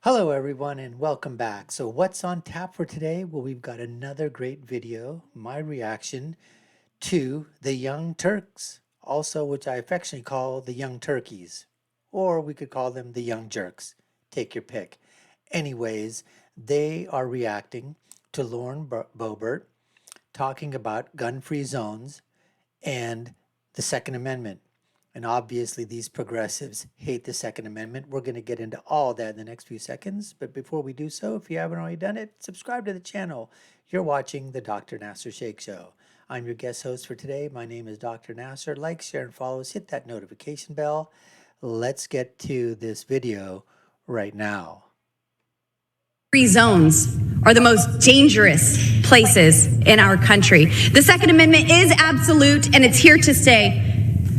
Hello everyone and welcome back. So what's on tap for today? Well, we've got another great video, my reaction to the Young Turks, also which I affectionately call the Young Turkeys, or we could call them the Young Jerks. Take your pick. Anyways, they are reacting to Lauren Boebert talking about gun-free zones and the Second Amendment. And obviously these progressives hate the Second Amendment. We're going to get into all that in the next few seconds. But before we do so, if you haven't already done it, subscribe to the channel. You're watching the Dr. Nasir Shaikh Show. I'm your guest host for today. My name is Dr. Nasir. Like, share, and follow us. Hit that notification bell. Let's get to this video right now. Free zones are the most dangerous places in our country. The Second Amendment is absolute and it's here to stay.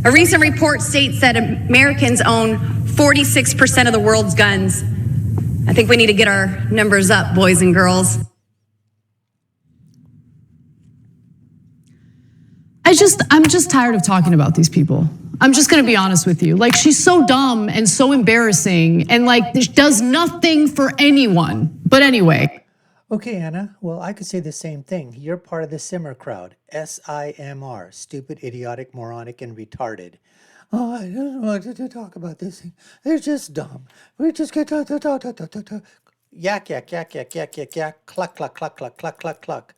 A recent report states that Americans own 46% of the world's guns. I think we need to get our numbers up, boys and girls. I'm just tired of talking about these people. I'm just gonna be honest with you. Like, she's so dumb and so embarrassing and like does nothing for anyone. But anyway. Okay, Anna. Well, I could say the same thing. You're part of the simmer crowd. SIMR. Stupid, idiotic, moronic, and retarded. Oh, I don't want to talk about this thing. They're just dumb. We're just going to talk. Yak, yak, yak, yak, yak, yak, yak. Cluck, cluck, cluck, cluck, cluck, cluck, cluck.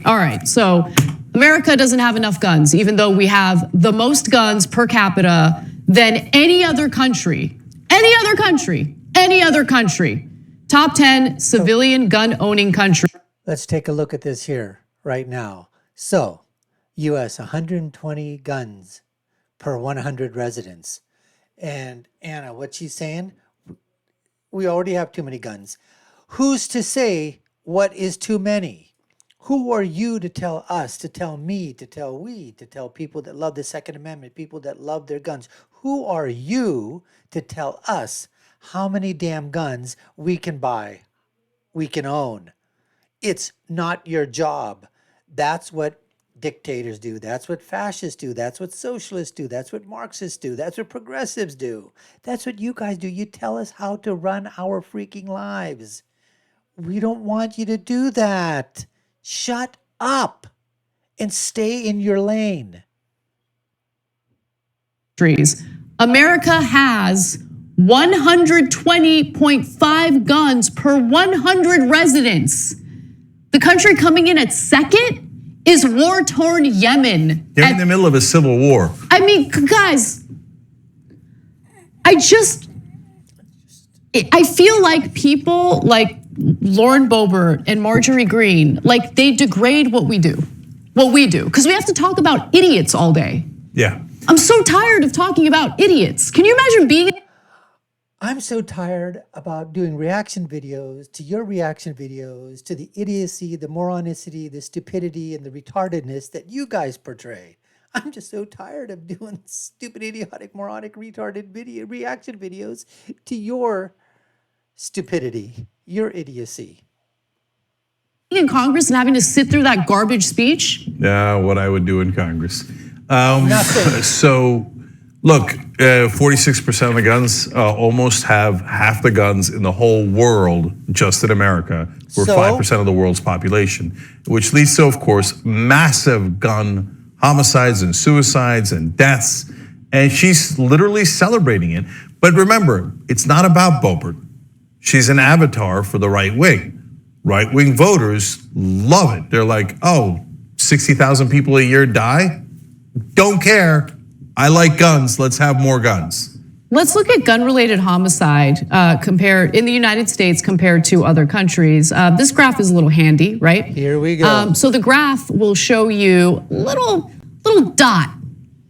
All right, so America doesn't have enough guns, even though we have the most guns per capita than any other country. Any other country. Any other country. Top 10 civilian gun-owning country. Let's take a look at this here right now. So, U.S. 120 guns per 100 residents. And Anna, what she's saying, we already have too many guns. Who's to say what is too many? Who are you to tell us, to tell me, to tell we, to tell people that love the Second Amendment, people that love their guns? Who are you to tell us how many damn guns we can buy, we can own? It's not your job. That's what dictators do. That's what fascists do. That's what socialists do. That's what Marxists do. That's what progressives do. That's what you guys do. You tell us how to run our freaking lives. We don't want you to do that. Shut up and stay in your lane. America has 120.5 guns per 100 residents. The country coming in at second is war-torn Yemen. They're in the middle of a civil war. I mean, guys, I feel like people like Lauren Boebert and Marjorie Greene, like they degrade what we do, because we have to talk about idiots all day. Yeah. I'm so tired of talking about idiots. Can you imagine being... I'm so tired about doing reaction videos to your reaction videos, to the idiocy, the moronicity, the stupidity, and the retardedness that you guys portray. I'm just so tired of doing stupid, idiotic, moronic, retarded reaction videos to your stupidity, your idiocy. In Congress and having to sit through that garbage speech? Yeah, what I would do in Congress. Nothing. So, look, 46% of the guns almost have half the guns in the whole world, just in America. We're 5% of the world's population, which leads to, of course, massive gun homicides and suicides and deaths. And she's literally celebrating it. But remember, it's not about Boebert. She's an avatar for the right wing. Right wing voters love it. They're like, oh, 60,000 people a year die? Don't care. I like guns. Let's have more guns. Let's look at gun-related homicide compared in the United States compared to other countries. This graph is a little handy, right? Here we go. So the graph will show you a little dot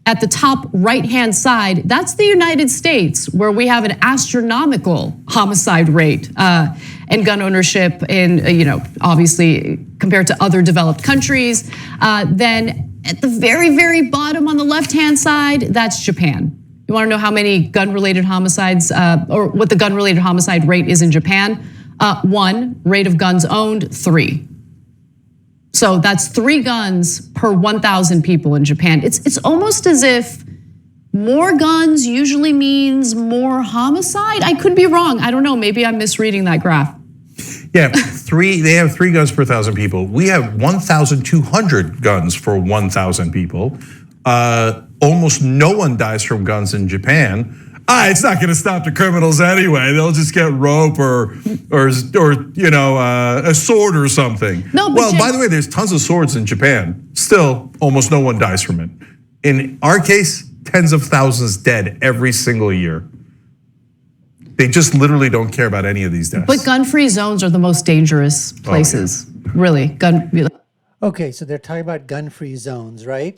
at the top right-hand side. That's the United States, where we have an astronomical homicide rate and gun ownership in, obviously compared to other developed countries. Then at the very, very bottom on the left-hand side, that's Japan. You wanna know how many gun-related homicides, or what the gun-related homicide rate is in Japan? 1, rate of guns owned, 3. So that's 3 guns per 1,000 people in Japan. It's almost as if more guns usually means more homicide? I could be wrong. I don't know. Maybe I'm misreading that graph. Yeah, they have 3 guns per 1,000 people. We have 1,200 guns for 1,000 people. Almost no one dies from guns in Japan. It's not going to stop the criminals anyway. They'll just get rope or a sword or something. No, well, by the way, there's tons of swords in Japan. Still, almost no one dies from it. In our case, tens of thousands dead every single year. They just literally don't care about any of these deaths. But gun-free zones are the most dangerous places, really. Okay, so they're talking about gun-free zones, right?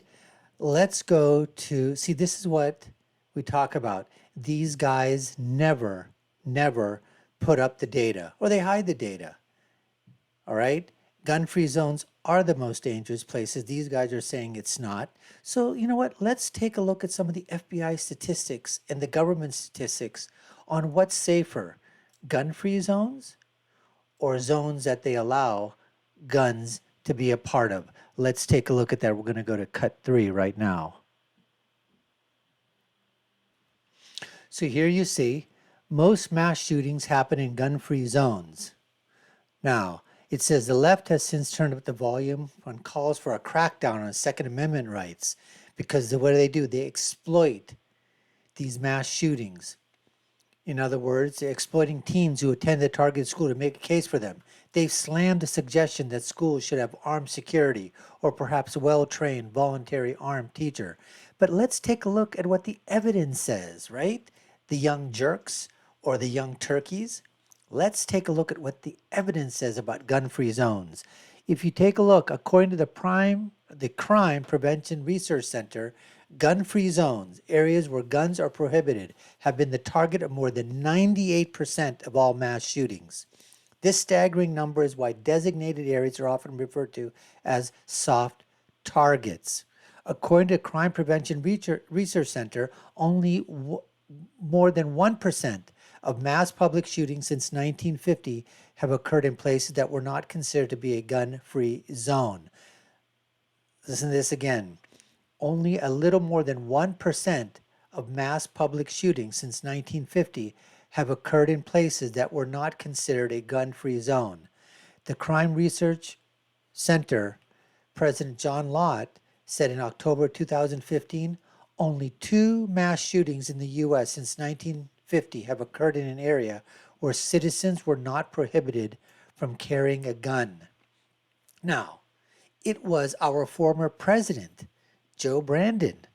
Let's go to, see, this is what we talk about. These guys never put up the data, or they hide the data, all right? Gun-free zones are the most dangerous places. These guys are saying it's not. So you know what? Let's take a look at some of the FBI statistics and the government statistics on what's safer, gun-free zones or zones that they allow guns to be a part of. Let's take a look at that. We're going to go to cut 3 right now. So here you see most mass shootings happen in gun-free zones. Now, it says the left has since turned up the volume on calls for a crackdown on Second Amendment rights because what do? They exploit these mass shootings. In other words, they're exploiting teens who attend the targeted school to make a case for them. They've slammed the suggestion that schools should have armed security or perhaps a well-trained, voluntary armed teacher. But let's take a look at what the evidence says, right? The Young Turks or the Young Turkeys. Let's take a look at what the evidence says about gun-free zones. If you take a look, according to the Crime Prevention Research Center, gun-free zones, areas where guns are prohibited, have been the target of more than 98% of all mass shootings. This staggering number is why designated areas are often referred to as soft targets. According to Crime Prevention Research Center, only more than 1% of mass public shootings since 1950 have occurred in places that were not considered to be a gun-free zone. Listen to this again. Only a little more than 1% of mass public shootings since 1950 have occurred in places that were not considered a gun-free zone. The Crime Research Center President John Lott said in October 2015, only 2 mass shootings in the U.S. since 1950 have occurred in an area where citizens were not prohibited from carrying a gun. Now, it was our former president, Joe Brandon,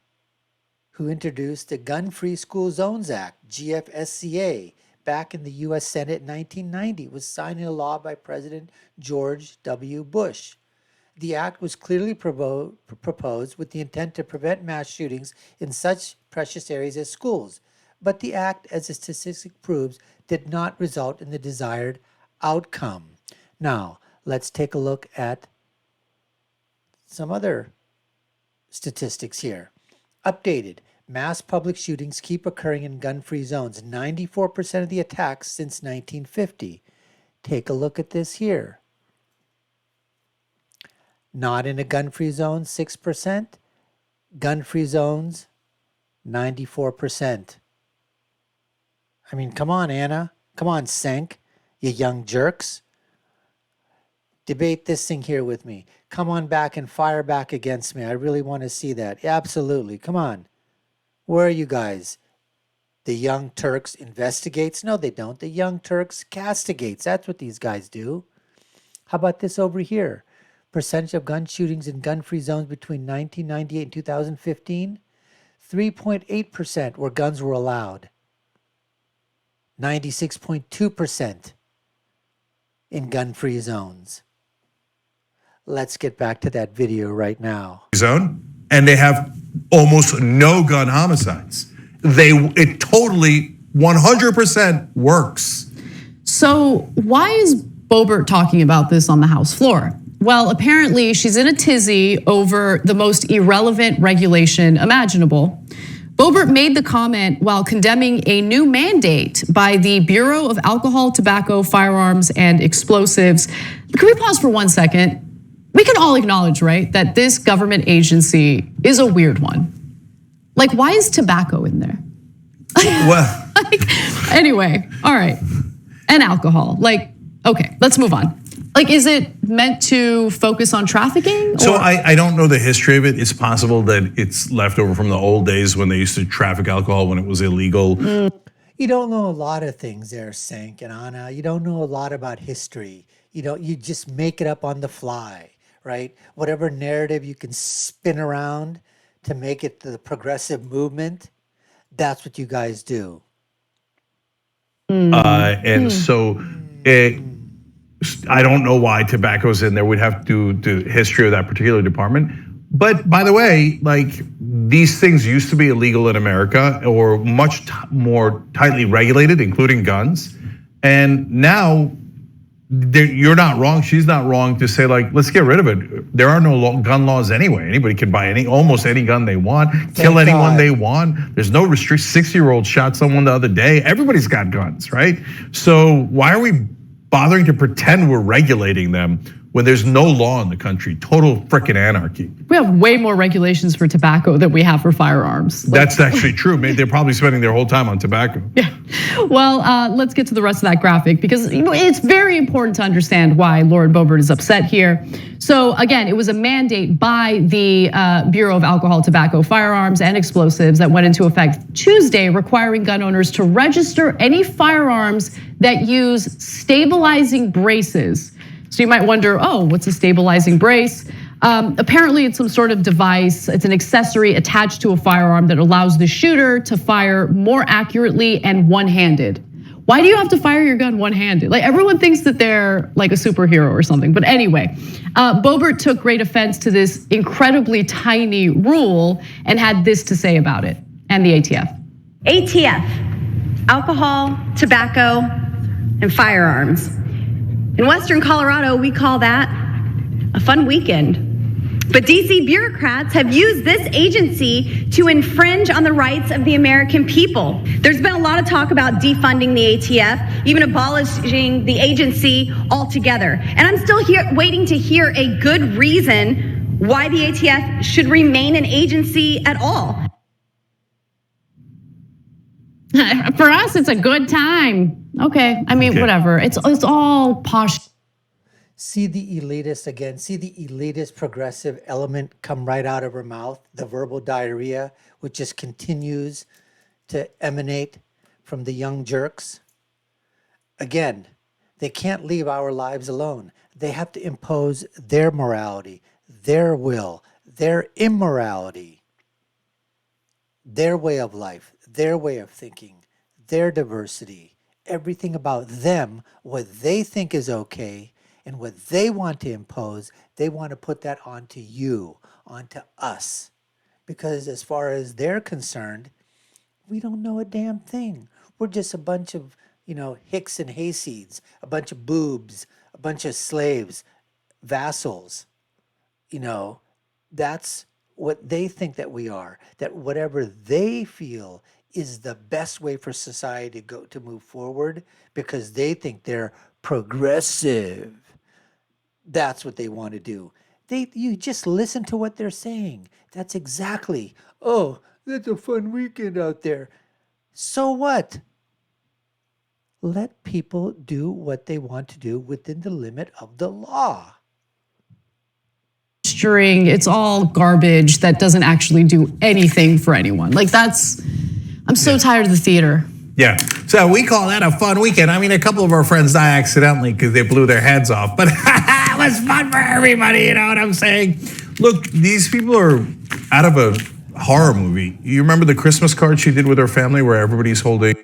who introduced the Gun-Free School Zones Act, GFSCA, back in the U.S. Senate in 1990. It was signed into law by President George W. Bush. The act was clearly proposed with the intent to prevent mass shootings in such precious areas as schools. But the act, as the statistic proves, did not result in the desired outcome. Now, let's take a look at some other statistics here. Updated. Mass public shootings keep occurring in gun-free zones. 94% of the attacks since 1950. Take a look at this here. Not in a gun-free zone, 6%. Gun-free zones, 94%. I mean, come on, Ana. Come on, Cenk, you young jerks. Debate this thing here with me. Come on back and fire back against me. I really want to see that. Absolutely. Come on. Where are you guys? The Young Turks investigates? No, they don't. The Young Turks castigates. That's what these guys do. How about this over here? Percentage of gun shootings in gun-free zones between 1998 and 2015? 3.8% where guns were allowed. 96.2% in gun-free zones. Let's get back to that video right now. Zone, and they have almost no gun homicides. It totally 100% works. So why is Boebert talking about this on the House floor? Well, apparently she's in a tizzy over the most irrelevant regulation imaginable. Boebert made the comment while condemning a new mandate by the Bureau of Alcohol, Tobacco, Firearms, and Explosives. Can we pause for 1 second? We can all acknowledge, right, that this government agency is a weird one. Like, why is tobacco in there? Well, Anyway, all right. And alcohol. Like, okay, let's move on. Like, is it meant to focus on trafficking? So I don't know the history of it. It's possible that it's left over from the old days when they used to traffic alcohol when it was illegal. You don't know a lot of things there, Cenk and Ana. You don't know a lot about history. You just make it up on the fly, right? Whatever narrative you can spin around to make it the progressive movement, that's what you guys do. And so I don't know why tobacco's in there. We'd have to do the history of that particular department. But by the way, like, these things used to be illegal in America or much more tightly regulated, including guns. And now you're not wrong. She's not wrong to say, like, let's get rid of it. There are no gun laws anyway. Anybody can buy almost any gun they want, kill anyone they want. There's no restriction. 60-year-old shot someone the other day. Everybody's got guns, right? So why are we bothering to pretend we're regulating them when there's no law in the country? Total freaking anarchy. We have way more regulations for tobacco than we have for firearms. That's actually true. Maybe they're probably spending their whole time on tobacco. Yeah. Well, let's get to the rest of that graphic because it's very important to understand why Lauren Boebert is upset here. So again, it was a mandate by the Bureau of Alcohol, Tobacco, Firearms, and Explosives that went into effect Tuesday, requiring gun owners to register any firearms that use stabilizing braces. So you might wonder, oh, what's a stabilizing brace? Apparently it's some sort of device. It's an accessory attached to a firearm that allows the shooter to fire more accurately and one-handed. Why do you have to fire your gun one-handed? Like, everyone thinks that they're like a superhero or something. But anyway, Boebert took great offense to this incredibly tiny rule and had this to say about it and the ATF. ATF, alcohol, tobacco, and firearms. In Western Colorado, we call that a fun weekend. But DC bureaucrats have used this agency to infringe on the rights of the American people. There's been a lot of talk about defunding the ATF, even abolishing the agency altogether. And I'm still here waiting to hear a good reason why the ATF should remain an agency at all. For us, it's a good time. Okay, I mean, whatever. It's all posh. See the elitist again. See the elitist progressive element come right out of her mouth. The verbal diarrhea, which just continues to emanate from the Young Turks. Again, they can't leave our lives alone. They have to impose their morality, their will, their immorality, their way of life, their way of thinking, their diversity, everything about them, what they think is okay, and what they want to impose, they want to put that onto you, onto us. Because as far as they're concerned, we don't know a damn thing. We're just a bunch of, hicks and hayseeds, a bunch of boobs, a bunch of slaves, vassals. That's what they think that we are, that whatever they feel is the best way for society to move forward because they think they're progressive. That's what they want to do. You just listen to what they're saying. That's exactly, oh, that's a fun weekend out there. So what? Let people do what they want to do within the limit of the law. It's all garbage that doesn't actually do anything for anyone. Like, I'm so tired of the theater. Yeah, so we call that a fun weekend. I mean, a couple of our friends die accidentally because they blew their heads off, but it was fun for everybody, you know what I'm saying? Look, these people are out of a horror movie. You remember the Christmas card she did with her family where everybody's holding?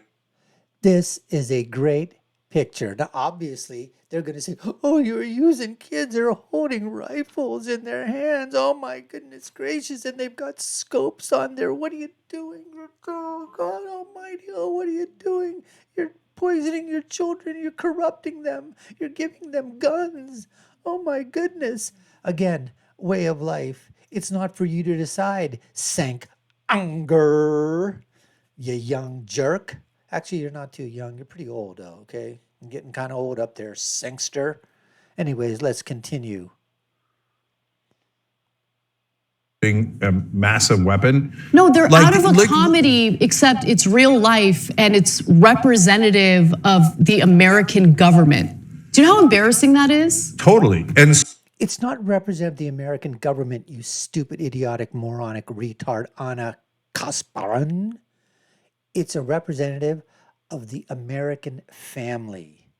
This is a great picture. Now, obviously, they're going to say, oh, you're using kids. They're holding rifles in their hands. Oh, my goodness gracious. And they've got scopes on there. What are you doing? Oh, God almighty. Oh, what are you doing? You're poisoning your children. You're corrupting them. You're giving them guns. Oh, my goodness. Again, way of life. It's not for you to decide. Cenk Uyger, you young jerk. Actually, you're not too young. You're pretty old, though, okay? I'm getting kind of old up there, Cenkster. Anyways, let's continue. a massive weapon. No, they're Like- out of a like- comedy, except it's real life and it's representative of the American government. Do you know how embarrassing that is? Totally. And It's not representative of the American government, you stupid, idiotic, moronic, retard, Ana Kasparian. It's a representative of the American family,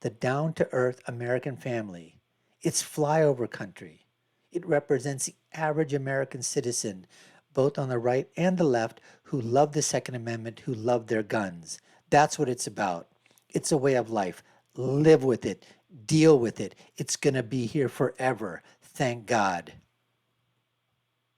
the down-to-earth American family. It's flyover country. It represents the average American citizen, both on the right and the left, who love the Second Amendment, who love their guns. That's what it's about. It's a way of life. Live with it. Deal with it. It's going to be here forever. Thank God.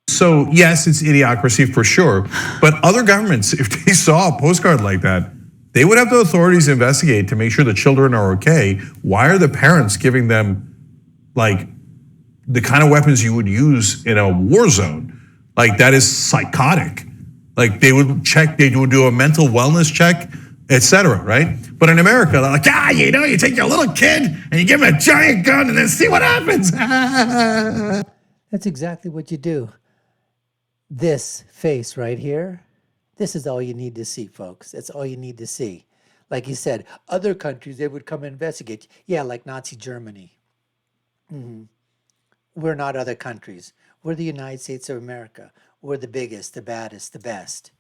so, yes, it's idiocracy for sure. But other governments, if they saw a postcard like that, they would have the authorities investigate to make sure the children are okay. Why are the parents giving them like the kind of weapons you would use in a war zone? Like, that is psychotic. Like, they would check, they would do a mental wellness check, etc. Right? But in America, they're like, you take your little kid and you give him a giant gun and then see what happens. That's exactly what you do. This face right here, this is all you need to see, folks. That's all you need to see. Like you said, other countries, they would come and investigate. Yeah, like Nazi Germany. We're not other countries. We're the United States of America. We're the biggest, the baddest, the best.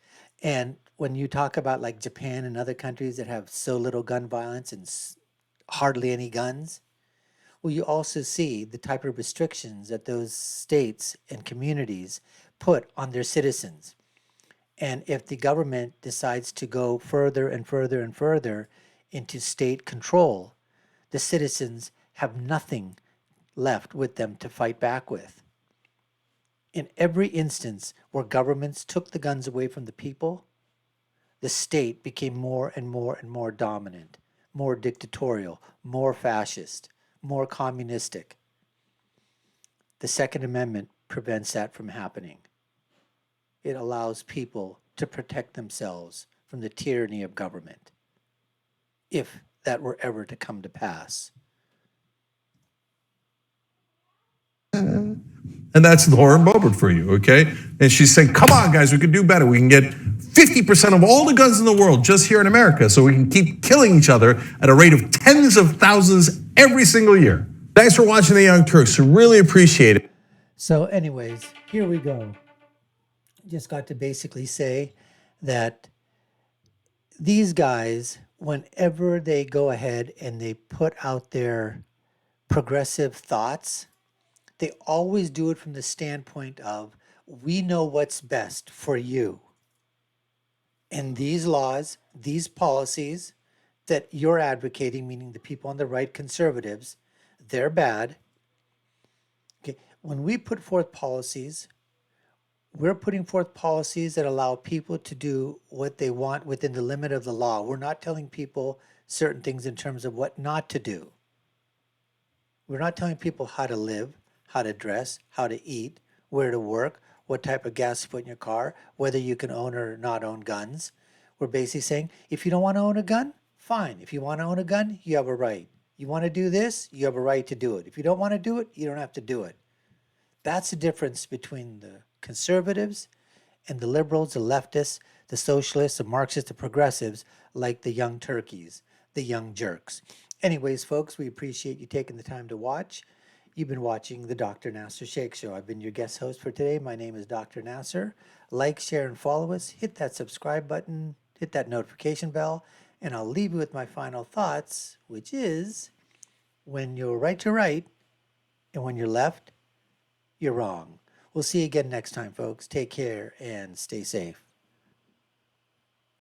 And when you talk about like Japan and other countries that have so little gun violence and hardly any guns, well, you also see the type of restrictions that those states and communities put on their citizens. And if the government decides to go further and further and further into state control, the citizens have nothing left with them to fight back with. In every instance where governments took the guns away from the people, the state became more and more and more dominant, more dictatorial, more fascist, more communistic. The Second Amendment prevents that from happening. It allows people to protect themselves from the tyranny of government, if that were ever to come to pass. And that's Lauren Boebert for you, okay? And she's saying, come on, guys, we can do better. We can get 50% of all the guns in the world just here in America so we can keep killing each other at a rate of tens of thousands every single year. Thanks for watching the Young Turks. We really appreciate it. So anyways, here we go. Just got to basically say that these guys, whenever they go ahead and they put out their progressive thoughts, they always do it from the standpoint of, we know what's best for you. And these laws, these policies that you're advocating, meaning the people on the right, conservatives, they're bad. Okay. When we put forth policies, we're putting forth policies that allow people to do what they want within the limit of the law. We're not telling people certain things in terms of what not to do. We're not telling people how to live, how to dress, how to eat, where to work, what type of gas to put in your car, whether you can own or not own guns. We're basically saying, if you don't want to own a gun, fine. If you want to own a gun, you have a right. You want to do this, you have a right to do it. If you don't want to do it, you don't have to do it. That's the difference between the conservatives and the liberals, the leftists, the socialists, the Marxists, the progressives, like the Young Turkeys, the Young Jerks. Anyways, folks, we appreciate you taking the time to watch. You've been watching the Dr. Nasir Shaikh Show. I've been your guest host for today. My name is Dr. Nasir. Like, share, and follow us. Hit that subscribe button. Hit that notification bell. And I'll leave you with my final thoughts, which is, when you're right, you're right. And when you're left, you're wrong. We'll see you again next time, folks. Take care and stay safe.